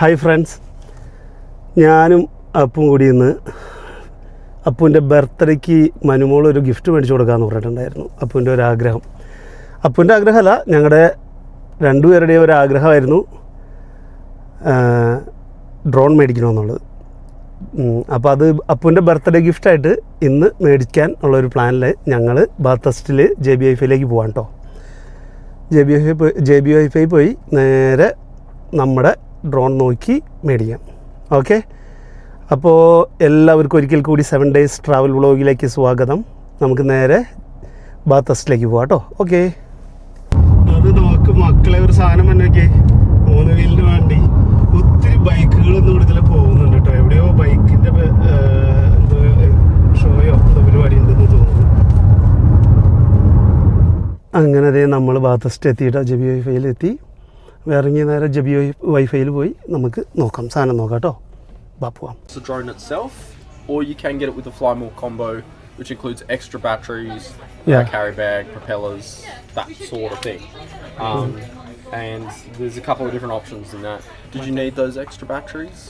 Hi friends, ഞാനും അപ്പും കൂടി ഇന്ന് അപ്പുവിൻ്റെ ബർത്ത്ഡേക്ക് മനുമോൾ ഒരു ഗിഫ്റ്റ് മേടിച്ചു കൊടുക്കാമെന്ന് പറഞ്ഞിട്ടുണ്ടായിരുന്നു. അപ്പുവിൻ്റെ ഒരു ആഗ്രഹം, അപ്പുവിൻ്റെ ആഗ്രഹമല്ല, ഞങ്ങളുടെ രണ്ടുപേരുടെയും ഒരു ആഗ്രഹമായിരുന്നു ഡ്രോൺ മേടിക്കണമെന്നുള്ളത്. അപ്പോൾ അത് അപ്പുവിൻ്റെ ബർത്ത്ഡേ ഗിഫ്റ്റായിട്ട് ഇന്ന് മേടിക്കാൻ ഉള്ളൊരു പ്ലാനിൽ ഞങ്ങൾ ബാത്തസ്റ്റിൽ JB-Hi-Fi പോകാം കേട്ടോ. JB-Hi-Fi പോയി നേരെ നമ്മുടെ ഡ്രോൺ നോക്കി മേടിക്കാം. ഓക്കെ, അപ്പോൾ എല്ലാവർക്കും ഒരിക്കൽ കൂടി 7 days ട്രാവൽ വ്ളോഗിലേക്ക് സ്വാഗതം. നമുക്ക് നേരെ ബാത്തസ്റ്റിലേക്ക് പോകാം കേട്ടോ. ഓക്കെ, അത് നമുക്ക് മക്കളെ ഒരു സാധനം തന്നെയൊക്കെ 3 വീലിന് വേണ്ടി ഒത്തിരി ബൈക്കുകളൊന്നും കൂടുതൽ പോകുന്നുണ്ട് കേട്ടോ. എവിടെയോ ബൈക്കിൻ്റെ ഷോയോ പരിപാടി ഉണ്ടെന്ന് തോന്നുന്നു. അങ്ങനെ നമ്മൾ ബാത്തസ്റ്റ് എത്തിയിട്ടോ, JB-Hi-Fi എത്തി. ഇറങ്ങി നേരെ JB-Hi-Fi പോയി നമുക്ക് നോക്കാം, സാധനം നോക്കാം കേട്ടോ. പോവാം. The drone itself, or you can get it with the Fly More combo, which includes extra batteries, carry bag, propellers, that sort of thing. And there's a couple of different options in that. Did you need those extra batteries?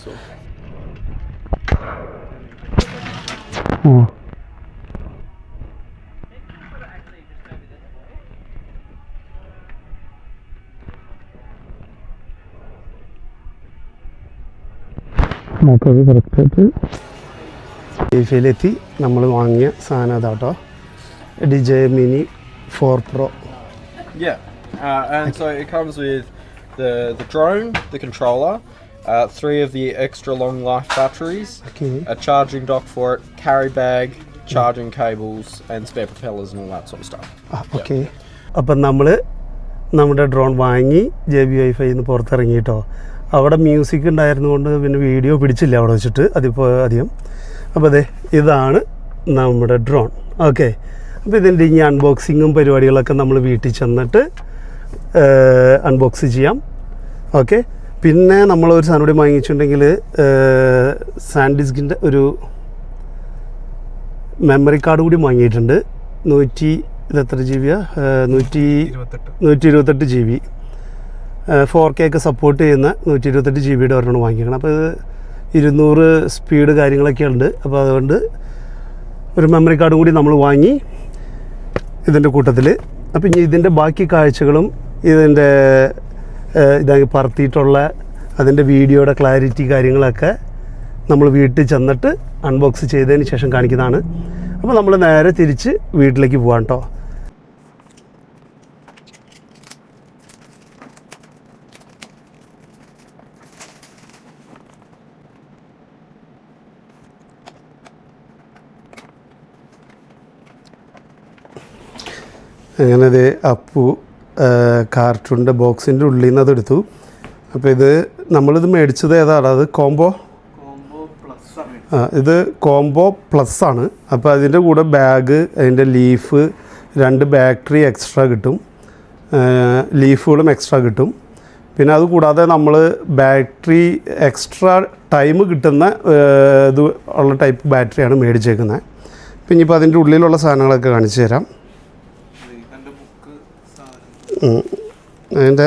നമുക്കത് കറക്റ്റായിട്ട് JB-Hi-Fi നമ്മൾ വാങ്ങിയ സാധനം അതാട്ടോ, DJI Mini 4 Pro. Yeah, and so it comes with the drone, the controller, 3 of the extra long life batteries, a charging dock for it, carry bag, charging cables, and spare propellers and all that sort of stuff. Okay. അപ്പം നമ്മൾ നമ്മുടെ drone വാങ്ങി JB-Hi-Fi പുറത്തിറങ്ങി കേട്ടോ. അവിടെ music ഉണ്ടായിരുന്നുകൊണ്ട് പിന്നെ video പിടിച്ചില്ല അവിടെ വെച്ചിട്ട് അധികം. അപ്പോൾ അതെ, ഇതാണ് നമ്മുടെ ഡ്രോൺ. ഓക്കെ, അപ്പോൾ ഇതിൻ്റെ ഈ അൺബോക്സിങ്ങും പരിപാടികളൊക്കെ നമ്മൾ വീട്ടിൽ ചെന്നിട്ട് അൺബോക്സ് ചെയ്യാം. ഓക്കെ, പിന്നെ നമ്മളൊരു സാധനം കൂടി വാങ്ങിച്ചിട്ടുണ്ടെങ്കിൽ സാൻഡിസ്കിൻ്റെ ഒരു മെമ്മറി കാർഡ് കൂടി വാങ്ങിയിട്ടുണ്ട്. എത്ര GB? 128 GB 4K ഒക്കെ സപ്പോർട്ട് ചെയ്യുന്ന 128 GB ഒരെണ്ണം വാങ്ങിക്കണം. അപ്പോൾ ഇത് 200 സ്പീഡ് കാര്യങ്ങളൊക്കെ ഉണ്ട്. അപ്പോൾ അതുകൊണ്ട് ഒരു മെമ്മറി കാർഡും കൂടി നമ്മൾ വാങ്ങി ഇതിൻ്റെ കൂട്ടത്തിൽ. അപ്പോൾ ഇനി ഇതിൻ്റെ ബാക്കി കാഴ്ചകളും ഇതിൻ്റെ ഇതായി പറത്തിയിട്ടുള്ള അതിൻ്റെ വീഡിയോയുടെ ക്ലാരിറ്റി കാര്യങ്ങളൊക്കെ നമ്മൾ വീട്ടിൽ ചെന്നിട്ട് അൺബോക്സ് ചെയ്തതിന് ശേഷം കാണിക്കുന്നതാണ്. അപ്പോൾ നമ്മൾ നേരെ തിരിച്ച് വീട്ടിലേക്ക് പോകാം കേട്ടോ. അങ്ങനെ ഇത് അപ്പു കാർട്ടൂണിൻ്റെ ബോക്സിൻ്റെ ഉള്ളിൽ നിന്ന് അതെടുത്തു. അപ്പോൾ ഇത് നമ്മളിത് മേടിച്ചത് ഏതാണ്? അത് കോംബോ ഇത് കോംബോ പ്ലസ് ആണ്. അപ്പോൾ അതിൻ്റെ കൂടെ ബാഗ്, അതിൻ്റെ ലീഫ്, 2 ബാറ്ററി എക്സ്ട്രാ കിട്ടും, ലീഫുകളും എക്സ്ട്രാ കിട്ടും. പിന്നെ അതുകൂടാതെ നമ്മൾ ബാറ്ററി എക്സ്ട്രാ ടൈം കിട്ടുന്ന ഇത് ഉള്ള ടൈപ്പ് ബാറ്ററിയാണ് മേടിച്ചേക്കുന്നത്. പിന്നെ ഇപ്പോൾ അതിൻ്റെ ഉള്ളിലുള്ള സാധനങ്ങളൊക്കെ കാണിച്ചു തരാം. അതിൻ്റെ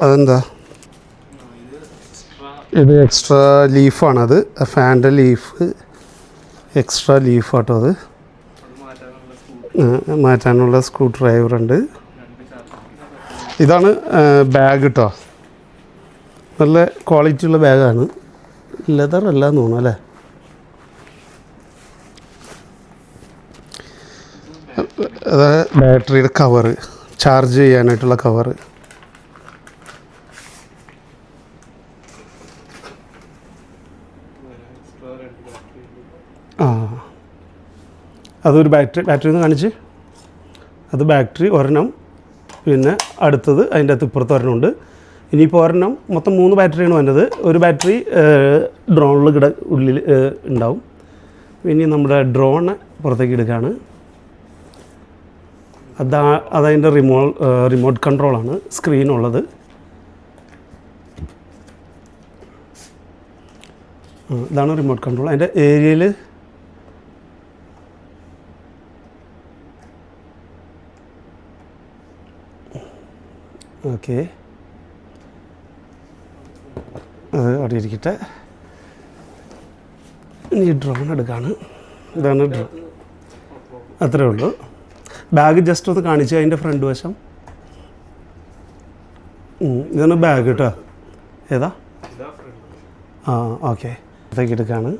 അതെന്താ, ഇത് എക്സ്ട്രാ ലീഫാണത്, ഫാൻ്റെ ലീഫ് എക്സ്ട്രാ ലീഫാട്ടോ. അത് മാറ്റാനുള്ള സ്ക്രൂ ഡ്രൈവർ ഉണ്ട്. ഇതാണ് ബാഗ് കേട്ടോ, നല്ല ക്വാളിറ്റി ഉള്ള ബാഗാണ്. ലെതർ അല്ലാന്ന് തോന്നുന്നു അല്ലേ. അതായത് ബാറ്ററിയുടെ കവറ്, ചാർജ് ചെയ്യാനായിട്ടുള്ള കവറ്. അതൊരു ബാറ്ററി ഒന്ന് കാണിച്ച്, അത് ബാറ്ററി ഒരെണ്ണം, പിന്നെ അടുത്തത് അതിൻ്റെ അകത്ത് ഇപ്പുറത്ത് ഒരെണ്ണമുണ്ട്. ഇനിയിപ്പോൾ ഒരെണ്ണം, മൊത്തം 3 ബാറ്ററിയാണ് വേണ്ടത്. ഒരു ബാറ്ററി ഡ്രോണിൽ ഉള്ളിൽ ഉണ്ടാവും. ഇനി നമ്മുടെ ഡ്രോണ് പുറത്തേക്ക് എടുക്കുകയാണ്. അതതിൻ്റെ റിമോട്ട് കൺട്രോളാണ്, സ്ക്രീനുള്ളത്. ഇതാണ് റിമോട്ട് കൺട്രോൾ. അതിൻ്റെ ഏരിയയിൽ ഓക്കെ, അത് അവിടെ ഇരിക്കട്ടെ. ഇനി ഡ്രോൺ എടുക്കാണ്. ഇതാണ് ഡ്രോൺ. അത്രേ ഉള്ളൂ. ബാഗ് ജസ്റ്റ് ഒന്ന് കാണിച്ചു അതിൻ്റെ ഫ്രണ്ട് വശം. ഇതാണ് ബാഗ് കേട്ടോ. ഏതാ? ആ ഓക്കെ. അതൊക്കെ എടുക്കാണ്.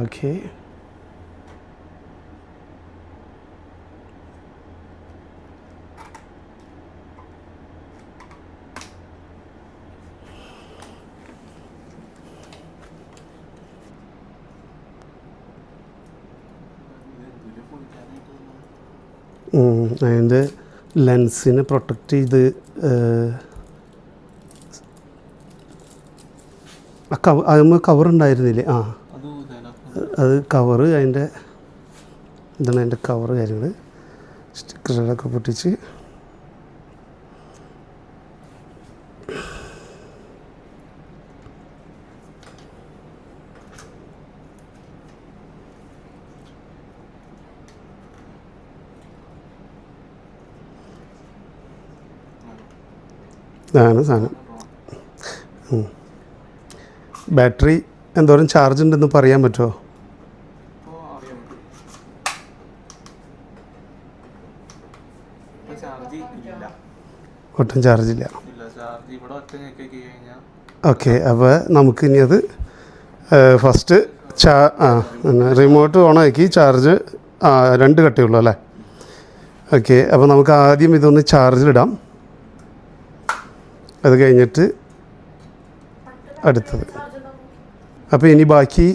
ഓക്കെ. അതിൻ്റെ ലെൻസിനെ പ്രൊട്ടക്റ്റ് ചെയ്ത് അതിന് കവർ ഉണ്ടായിരുന്നില്ലേ? ആ അത് കവറ് അതിൻ്റെ ഇതാണ് അതിൻ്റെ കവറ് കാര്യങ്ങൾ. സ്റ്റിക്കറുകളൊക്കെ പൊട്ടിച്ച് ഇതാണ് സാധനം. ബാറ്ററി എന്തോരം ചാർജ് ഉണ്ടെന്ന് പറയാൻ പറ്റുമോ? ഒട്ടും ചാർജില്ല. ഓക്കെ. അപ്പോൾ നമുക്കിനി അത് ഫസ്റ്റ് റിമോട്ട് ഓണാക്കി ചാർജ് 2 കട്ടയുള്ളൂ അല്ലേ? ഓക്കെ. അപ്പോൾ നമുക്ക് ആദ്യം ഇതൊന്ന് ചാർജിലിടാം. അത് കഴിഞ്ഞിട്ട് അടുത്തത്. അപ്പോൾ ഇനി ബാക്കി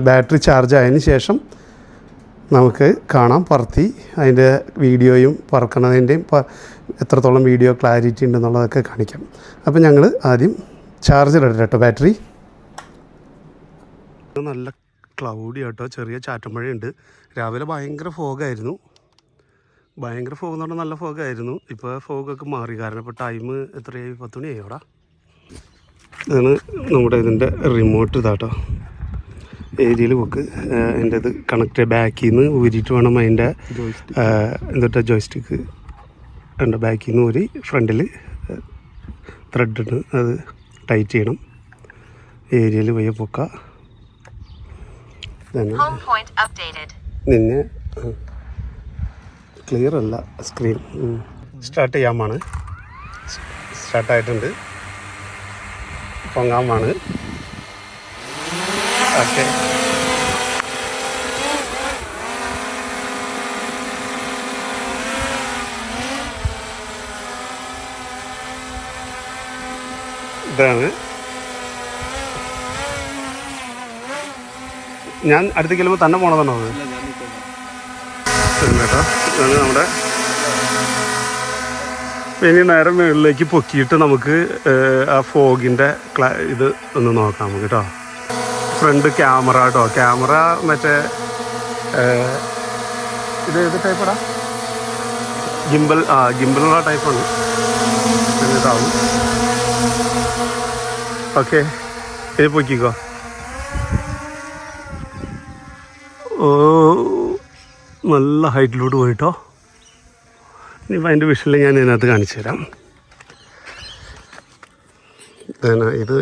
ബാറ്ററി ചാർജ് ആയതിന് ശേഷം നമുക്ക് കാണാം പറത്തി അതിൻ്റെ വീഡിയോയും പറക്കണതിൻ്റെയും എത്രത്തോളം വീഡിയോ ക്ലാരിറ്റി ഉണ്ടെന്നുള്ളതൊക്കെ കാണിക്കാം. അപ്പോൾ ഞങ്ങൾ ആദ്യം ചാർജിലിടട്ടെ കേട്ടോ ബാറ്ററി. നല്ല ക്ലൗഡി കേട്ടോ, ചെറിയ ചാറ്റമഴയുണ്ട്. രാവിലെ ഭയങ്കര ഫോഗായിരുന്നു. ഭയങ്കര ഫോഗ് എന്ന് പറഞ്ഞാൽ നല്ല ഫോഗായിരുന്നു. ഇപ്പോൾ ഫോഗൊക്കെ മാറി. കാരണം ഇപ്പോൾ ടൈം എത്രയായി? 10 മണിയായി അവിടെ. ഇതാണ് നമ്മുടെ ഇതിൻ്റെ റിമോട്ട്. ഇതാട്ടോ ഏരിയയിൽ പോക്ക്. അതിൻ്റെ ഇത് കണക്ട് ബാക്കിൽ നിന്ന് ഊരിയിട്ട് വേണം അതിൻ്റെ എന്നിട്ട് ജോയ്സ്റ്റിക്ക് ഉണ്ട്. ബാക്കിൽ നിന്ന് ഊരി ഫ്രണ്ടിൽ ത്രെഡ് ഉണ്ട്, അത് ടൈറ്റ് ചെയ്യണം. ഏരിയയിൽ പോയി പൊക്ക. നിന്നെ ക്ലിയർ അല്ല സ്ക്രീൻ. സ്റ്റാർട്ട് ചെയ്യാമാണ്. സ്റ്റാർട്ടായിട്ടുണ്ട്. പൊങ്ങാമാണ്. ഓക്കെ. ഇതാണ് ഞാൻ അടുത്തേക്ക് ചെല്ലുമ്പോൾ തന്നെ പോണതാണോ അത്? കേട്ടോ ഇതാണ് നമ്മുടെ. ഇനി നേരെ മുകളിലേക്ക് പൊക്കിയിട്ട് നമുക്ക് ആ ഫോഗിൻ്റെ ഇത് ഒന്ന് നോക്കാം നമുക്ക് കേട്ടോ. ഫ്രണ്ട് ക്യാമറ കേട്ടോ. ക്യാമറ മറ്റേ ഇത് ഏത് ടൈപ്പാടാ? ഗിംബൽ. ഗിംബലുള്ള ടൈപ്പാണ്. ഇതാവും. ഓക്കെ. ഇനി പൊക്കിക്കോ. ഓ നല്ല ഹൈറ്റിലോട്ട് പോയിട്ടോ. ഇനിയിപ്പോൾ അതിൻ്റെ വിഷയം ഞാൻ ഇതിനകത്ത് കാണിച്ചു തരാം. ഇത്